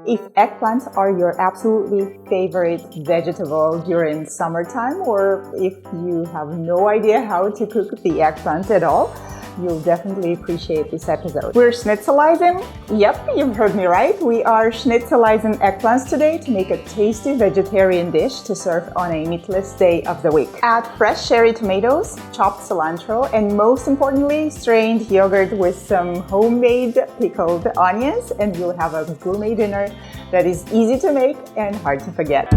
If eggplants are your absolutely favorite vegetable during summertime, or if you have no idea how to cook the eggplant at all, you'll definitely appreciate this episode. We're schnitzelizing. Yep, you've heard me right. We are schnitzelizing eggplants today to make a tasty vegetarian dish to serve on a meatless day of the week. Add fresh cherry tomatoes, chopped cilantro, and most importantly, strained yogurt with some homemade pickled onions, and you'll have a gourmet dinner that is easy to make and hard to forget.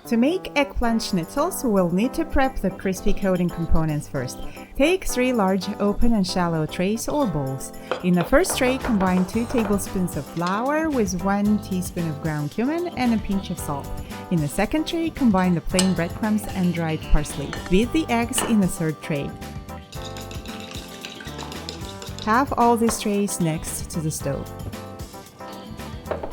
To make eggplant schnitzels, we'll need to prep the crispy coating components first. Take 3 large open and shallow trays or bowls. In the first tray, combine 2 tablespoons of flour with 1 teaspoon of ground cumin and a pinch of salt. In the second tray, combine the plain breadcrumbs and dried parsley. Beat the eggs in the third tray. Have all these trays next to the stove.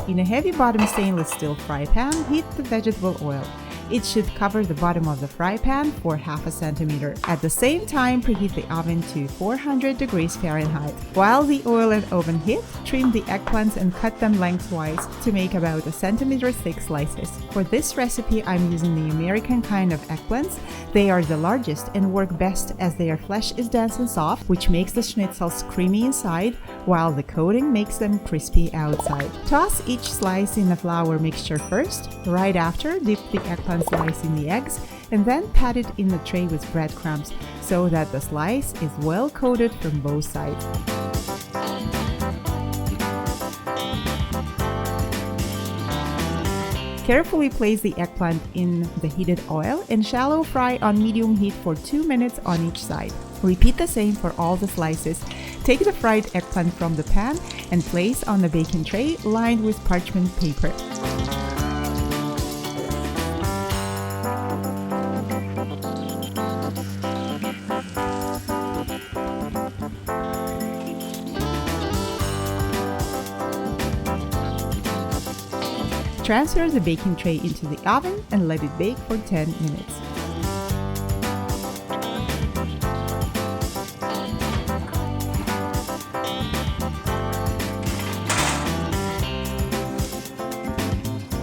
In a heavy bottom stainless steel fry pan, heat the vegetable oil. It should cover the bottom of the fry pan for half a centimeter. At the same time, preheat the oven to 400 degrees Fahrenheit. While the oil and oven heat, trim the eggplants and cut them lengthwise to make about 1 centimeter thick slices. For this recipe, I'm using the American kind of eggplants. They are the largest and work best as their flesh is dense and soft, which makes the schnitzels creamy inside, while the coating makes them crispy outside. Toss each slice in the flour mixture first. Right after, dip the eggplant slice in the eggs and then pat it in the tray with breadcrumbs so that the slice is well coated from both sides. Carefully place the eggplant in the heated oil and shallow fry on medium heat for 2 minutes on each side. Repeat the same for all the slices. Take the fried eggplant from the pan and place on the baking tray lined with parchment paper. Transfer the baking tray into the oven and let it bake for 10 minutes.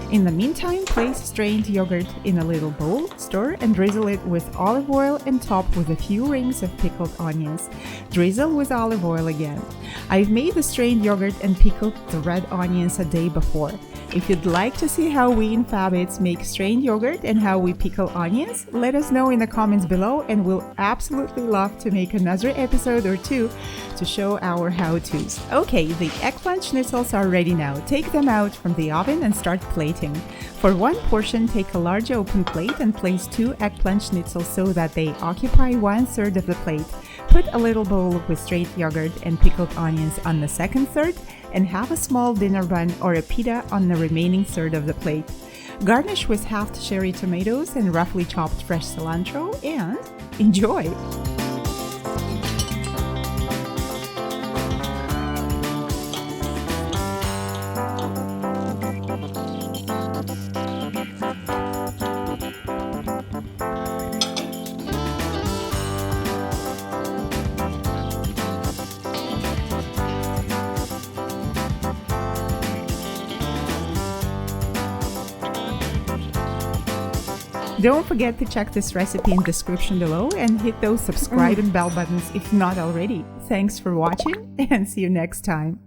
In the meantime, place strained yogurt in a little bowl, stir and drizzle it with olive oil and top with a few rings of pickled onions. Drizzle with olive oil again. I've made the strained yogurt and pickled the red onions a day before. If you'd like to see how we in Fabits make strained yogurt and how we pickle onions, let us know in the comments below and we'll absolutely love to make another episode or two to show our how-tos. Okay, the eggplant schnitzels are ready now. Take them out from the oven and start plating. For one portion, take a large open plate and place 2 eggplant schnitzels so that they occupy 1/3 of the plate. Put a little bowl with strained yogurt and pickled onions on the second third and have a small dinner bun or a pita on the remaining third of the plate. Garnish with halved cherry tomatoes and roughly chopped fresh cilantro and enjoy! Don't forget to check this recipe in the description below and hit those subscribe and bell buttons if not already. Thanks for watching and see you next time.